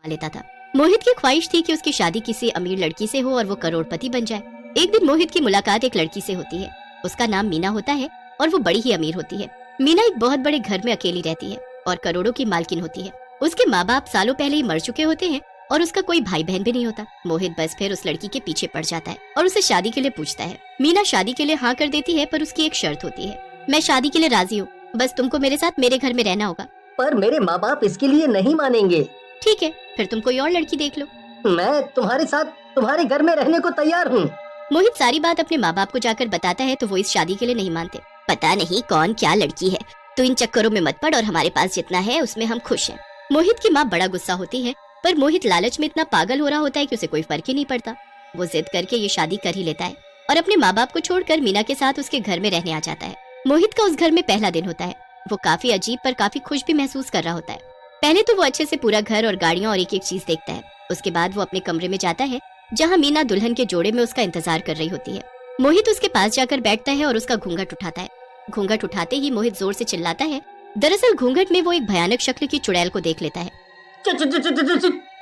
लेता था। मोहित की ख्वाहिश थी कि उसकी शादी किसी अमीर लड़की से हो और वो करोड़पति बन जाए। एक दिन मोहित की मुलाकात एक लड़की से होती है। उसका नाम मीना होता है और वो बड़ी ही अमीर होती है। मीना एक बहुत बड़े घर में अकेली रहती है और करोड़ों की मालकिन होती है। उसके माँ बाप सालों पहले ही मर चुके होते हैं और उसका कोई भाई बहन भी नहीं होता। मोहित बस फिर उस लड़की के पीछे पड़ जाता है और उसे शादी के लिए पूछता है। मीना शादी के लिए हाँ कर देती है, पर उसकी एक शर्त होती है। मैं शादी के लिए राजी हूँ, बस तुमको मेरे साथ मेरे घर में रहना होगा। पर मेरे माँ बाप इसके लिए नहीं मानेंगे। ठीक है, फिर तुम कोई और लड़की देख लो। मैं तुम्हारे साथ तुम्हारे घर में रहने को तैयार हूँ। मोहित सारी बात अपने माँ बाप को जाकर बताता है तो वो इस शादी के लिए नहीं मानते। पता नहीं कौन क्या लड़की है, तो इन चक्करों में मत पड़ और हमारे पास जितना है उसमें हम खुश हैं। मोहित की माँ बड़ा गुस्सा होती है, पर मोहित लालच में इतना पागल हो रहा होता है कि उसे कोई फर्क ही नहीं पड़ता। वो जिद करके ये शादी कर ही लेता है और अपने माँ बाप को छोड़कर मीना के साथ उसके घर में रहने आ जाता है। मोहित का उस घर में पहला दिन होता है। वो काफी अजीब पर काफी खुश भी महसूस कर रहा होता है। पहले तो वो अच्छे से पूरा घर और गाड़ियां और एक एक चीज देखता है। उसके बाद वो अपने कमरे में जाता है जहाँ मीना दुल्हन के जोड़े में उसका इंतजार कर रही होती है। मोहित उसके पास जाकर बैठता है और उसका घूंघट उठाता है। घूंघट उठाते ही मोहित जोर से चिल्लाता है। दरअसल घूंघट में वो एक भयानक शक्ल की चुड़ैल को देख लेता है।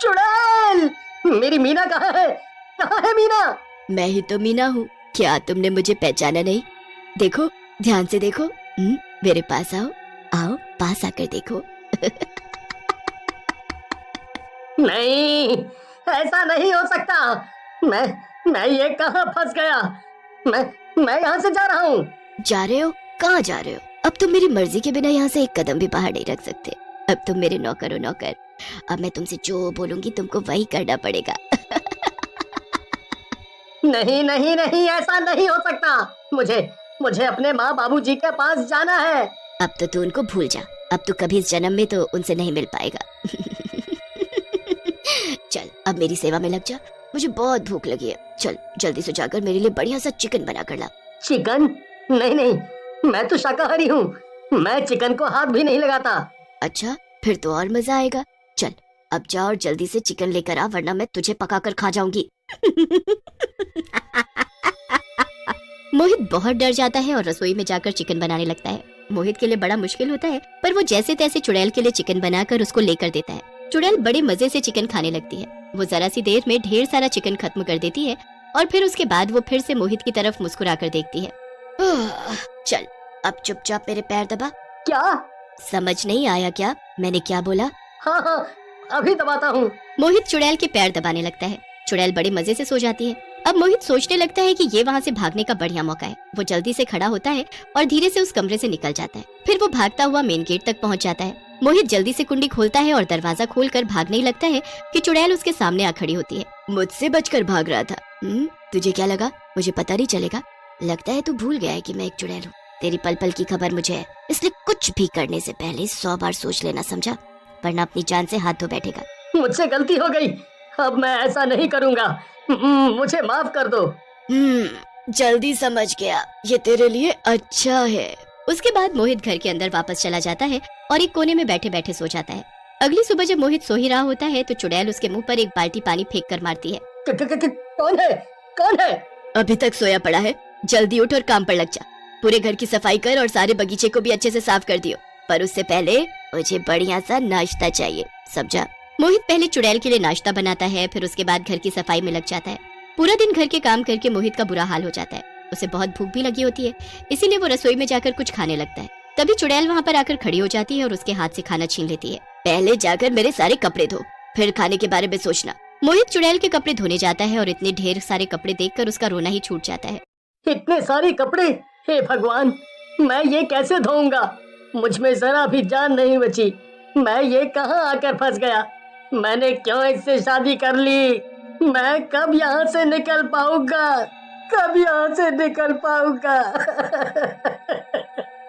चुड़ैल! मेरी मीना कहाँ है? कहाँ है मीना? मैं ही तो मीना हूँ, क्या तुमने मुझे पहचाना नहीं? देखो, ध्यान से देखो। मेरे पास आओ, आओ पास आकर देखो। नहीं, ऐसा नहीं हो सकता। मैं ये कहाँ फंस गया? मैं यहाँ से जा रहा हूँ। जा रहे हो? कहाँ जा रहे हो? अब तुम मेरी मर्जी के बिना यहाँ से एक कदम भी बाहर नहीं रख सकते। अब तुम मेरे नौकर हो नौकर। अब मैं तुमसे जो बोलूंगी तुमको वही करना पड़ेगा। नहीं नहीं नहीं, ऐसा नहीं हो सकता। मुझे अपने माँ बाबूजी के पास जाना है। अब तो तू उनको भूल जा। अब तू कभी इस जन्म में तो उनसे नहीं मिल पाएगा। चल अब मेरी सेवा में लग जा, मुझे बहुत भूख लगी है। चल जल्दी से जाकर मेरे लिए बढ़िया सा चिकन बना कर ला। चिकन? नहीं नहीं, मैं तो शाकाहारी हूँ। मैं चिकन को हाथ भी नहीं लगाता। अच्छा, फिर तो और मजा आएगा। चल अब जा और जल्दी से चिकन लेकर आ, वरना मैं तुझे पकाकर खा जाऊंगी। मोहित बहुत डर जाता है और रसोई में जाकर चिकन बनाने लगता है। मोहित के लिए बड़ा मुश्किल होता है, पर वो जैसे तैसे चुड़ैल के लिए चिकन बनाकर उसको लेकर देता है। चुड़ैल बड़े मजे से चिकन खाने लगती है। वो जरा सी देर में ढेर सारा चिकन खत्म कर देती है और फिर उसके बाद वो फिर से मोहित की तरफ मुस्कुरा कर देखती है। चल अब चुपचाप मेरे पैर दबा। क्या? समझ नहीं आया क्या मैंने क्या बोला? हाँ, अभी दबाता हूँ। मोहित चुड़ैल के पैर दबाने लगता है। चुड़ैल बड़े मजे से सो जाती है। अब मोहित सोचने लगता है कि ये वहाँ से भागने का बढ़िया मौका है। वो जल्दी से खड़ा होता है और धीरे से उस कमरे से निकल जाता है। फिर वो भागता हुआ मेन गेट तक पहुँच जाता है। मोहित जल्दी से कुंडी खोलता है और दरवाजा खोलकर भागने ही लगता है कि चुड़ैल उसके सामने आ खड़ी होती है। मुझसे बचकर भाग रहा था? तुझे क्या लगा मुझे पता नहीं चलेगा? लगता है तू भूल गया है कि मैं एक चुड़ैल हूँ। तेरी पल पल की खबर मुझे है, इसलिए कुछ भी करने से पहले 100 बार सोच लेना, समझा? वरना अपनी जान से हाथ धो बैठेगा। मुझसे गलती हो गई, अब मैं ऐसा नहीं करूँगा। मुझे माफ कर दो। जल्दी समझ गया, ये तेरे लिए अच्छा है। उसके बाद मोहित घर के अंदर वापस चला जाता है और एक कोने में बैठे बैठे सो जाता है। अगली सुबह जब मोहित सो ही रहा होता है तो चुड़ैल उसके मुंह पर एक बाल्टी पानी फेंक कर मारती है। कौन है? कौन है? अभी तक सोया पड़ा है, जल्दी उठ और काम पर लग जा। पूरे घर की सफाई कर और सारे बगीचे को भी अच्छे से साफ कर दियो, पर उससे पहले मुझे बढ़िया सा नाश्ता चाहिए, समझा? मोहित पहले चुड़ैल के लिए नाश्ता बनाता है, फिर उसके बाद घर की सफाई में लग जाता है। पूरा दिन घर के काम करके मोहित का बुरा हाल हो जाता है। उसे बहुत भूख भी लगी होती है, इसीलिए वो रसोई में जाकर कुछ खाने लगता है। तभी चुड़ैल वहाँ पर आकर खड़ी हो जाती है और उसके हाथ से खाना छीन लेती है। पहले जाकर मेरे सारे कपड़े धो, फिर खाने के बारे में सोचना। मोहित चुड़ैल के कपड़े धोने जाता है और इतने ढेर सारे कपड़े देखकर उसका रोना ही छूट जाता है। इतने सारे कपड़े, हे भगवान, मैं ये कैसे धोऊंगा? मुझ में जरा भी जान नहीं बची। मैं ये कहाँ आकर फंस गया? मैंने क्यों इससे शादी कर ली? मैं कब यहाँ से निकल पाऊंगा? कब यहाँ से निकल पाऊंगा?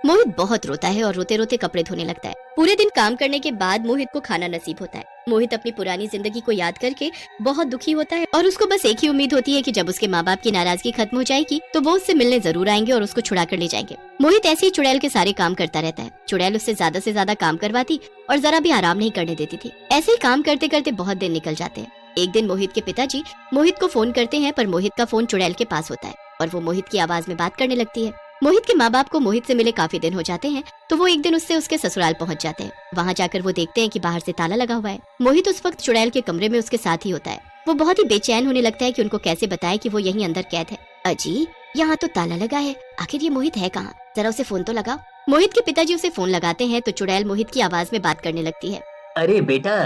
मोहित बहुत रोता है और रोते रोते कपड़े धोने लगता है। पूरे दिन काम करने के बाद मोहित को खाना नसीब होता है। मोहित अपनी पुरानी जिंदगी को याद करके बहुत दुखी होता है और उसको बस एक ही उम्मीद होती है कि जब उसके माँ बाप की नाराजगी खत्म हो जाएगी तो वो उससे मिलने जरूर आएंगे और उसको छुड़ा कर ले जाएंगे। मोहित ऐसे ही चुड़ैल के सारे काम करता रहता है। चुड़ैल उससे ज्यादा काम करवाती और जरा भी आराम नहीं करने देती थी। ऐसे ही काम करते करते बहुत दिन निकल जाते हैं। एक दिन मोहित के पिताजी मोहित को फोन करते हैं, पर मोहित का फोन चुड़ैल के पास होता है और वो मोहित की आवाज में बात करने लगती है। मोहित के माँ बाप को मोहित से मिले काफी दिन हो जाते हैं, तो वो एक दिन उससे उसके ससुराल पहुंच जाते हैं। वहाँ जाकर वो देखते हैं कि बाहर से ताला लगा हुआ है। मोहित उस वक्त चुड़ैल के कमरे में उसके साथ ही होता है। वो बहुत ही बेचैन होने लगता है कि उनको कैसे बताए कि वो यहीं अंदर कैद है। अजी, यहाँ तो ताला लगा है, आखिर ये मोहित है कहाँ? जरा उसे फोन तो लगाओ। मोहित के पिताजी उसे फोन लगाते हैं तो चुड़ैल मोहित की आवाज में बात करने लगती है। अरे बेटा,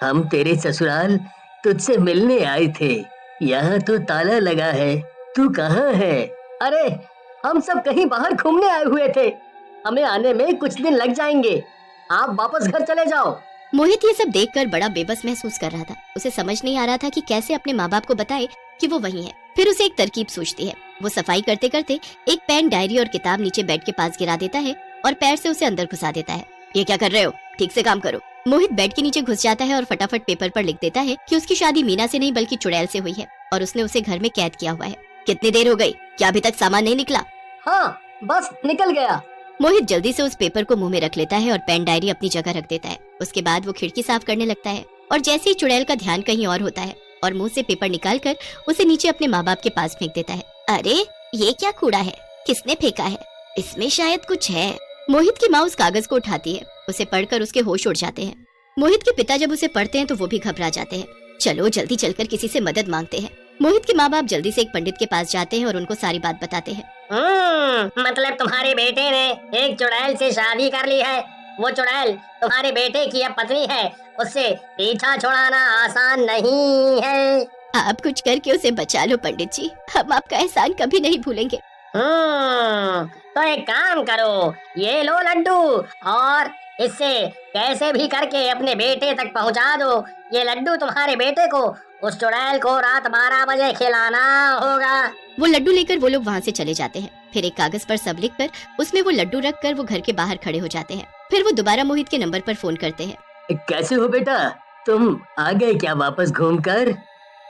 हम तेरे ससुराल तुझसे मिलने आए थे। यहाँ तो ताला लगा है, तू कहाँ है? अरे हम सब कहीं बाहर घूमने आए हुए थे, हमें आने में कुछ दिन लग जाएंगे, आप वापस घर चले जाओ। मोहित ये सब देखकर बड़ा बेबस महसूस कर रहा था। उसे समझ नहीं आ रहा था कि कैसे अपने माँ बाप को बताए कि वो वहीं है। फिर उसे एक तरकीब सूझती है। वो सफाई करते करते एक पेन, डायरी और किताब नीचे बेड के पास गिरा देता है और पैर से उसे अंदर घुसा देता है। ये क्या कर रहे हो? ठीक से काम करो। मोहित बेड के नीचे घुस जाता है और फटाफट पेपर पर लिख देता है कि उसकी शादी मीना से नहीं बल्कि चुड़ैल से हुई है और उसने उसे घर में कैद किया हुआ है। कितनी देर हो गई? क्या अभी तक सामान नहीं निकला? हाँ, बस निकल गया। मोहित जल्दी से उस पेपर को मुंह में रख लेता है और पेन, डायरी अपनी जगह रख देता है। उसके बाद वो खिड़की साफ करने लगता है और जैसे ही चुड़ैल का ध्यान कहीं और होता है और मुंह से पेपर निकालकर उसे नीचे अपने माँ बाप के पास फेंक देता है। अरे ये क्या कूड़ा है? किसने फेंका है? इसमें शायद कुछ है। मोहित की माँ उस कागज को उठाती है। उसे पढ़कर उसके होश उड़ जाते हैं। मोहित के पिता जब उसे पढ़ते हैं तो वो भी घबरा जाते हैं। चलो जल्दी चलकर किसी से मदद मांगते हैं। मोहित के माँ बाप जल्दी से एक पंडित के पास जाते हैं और उनको सारी बात बताते हैं। मतलब तुम्हारे बेटे ने एक चुड़ैल से शादी कर ली है। वो चुड़ैल तुम्हारे बेटे की अब पत्नी है, उससे पीछा छुड़ाना आसान नहीं है। आप कुछ करके उसे बचा लो पंडित जी, हम आपका एहसान कभी नहीं भूलेंगे। तो एक काम करो, ये लो लड्डू और इससे कैसे भी करके अपने बेटे तक पहुंचा दो। ये लड्डू तुम्हारे बेटे को उस चुड़ैल को रात 12 बजे खिलाना होगा। वो लड्डू लेकर वो लोग वहाँ से चले जाते हैं। फिर एक कागज पर सब लिखकर उसमें वो लड्डू रखकर वो घर के बाहर खड़े हो जाते हैं। फिर वो दोबारा मोहित के नंबर पर फोन करते हैं। कैसे हो बेटा, तुम आ गए क्या वापस घूमकर?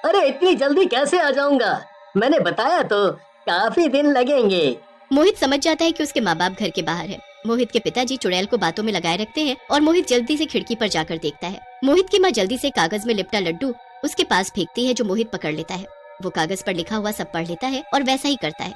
अरे इतनी जल्दी कैसे आ जाऊंगा, मैंने बताया तो काफी दिन लगेंगे। मोहित समझ जाता है कि उसके माँ बाप घर के बाहर है। मोहित के पिताजी चुड़ैल को बातों में लगाए रखते हैं और मोहित जल्दी से खिड़की पर जाकर देखता है। मोहित की माँ जल्दी से कागज में लिपटा लड्डू उसके पास फेंकती है जो मोहित पकड़ लेता है। वो कागज पर लिखा हुआ सब पढ़ लेता है और वैसा ही करता है।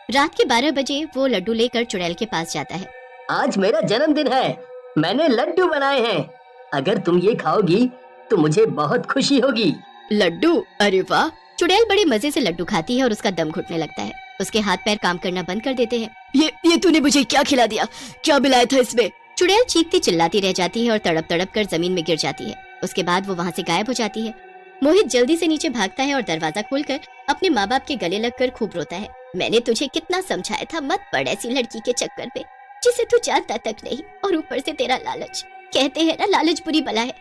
रात के 12 बजे वो लड्डू लेकर चुड़ैल के पास जाता है। आज मेरा जन्मदिन है, मैंने लड्डू बनाए हैं, अगर तुम ये खाओगी तो मुझे बहुत खुशी होगी। लड्डू? अरे वाह! चुड़ैल बड़े मजे से लड्डू खाती है और उसका दम घुटने लगता है। उसके हाथ पैर काम करना बंद कर देते हैं। ये तूने मुझे क्या खिला दिया? क्या मिलाया था इसमें? चुड़ैल चीखती चिल्लाती रह जाती है और तड़प तड़प कर जमीन में गिर जाती है। उसके बाद वो वहाँ से गायब हो जाती है। मोहित जल्दी से नीचे भागता है और दरवाजा खोलकर अपने माँ बाप के गले लगकर खूब रोता है। मैंने तुझे कितना समझाया था, मत पड़ ऐसी लड़की के चक्कर पे जिसे तू जानता तक नहीं, और ऊपर से तेरा लालच। कहते हैं ना, लालच बुरी बला है।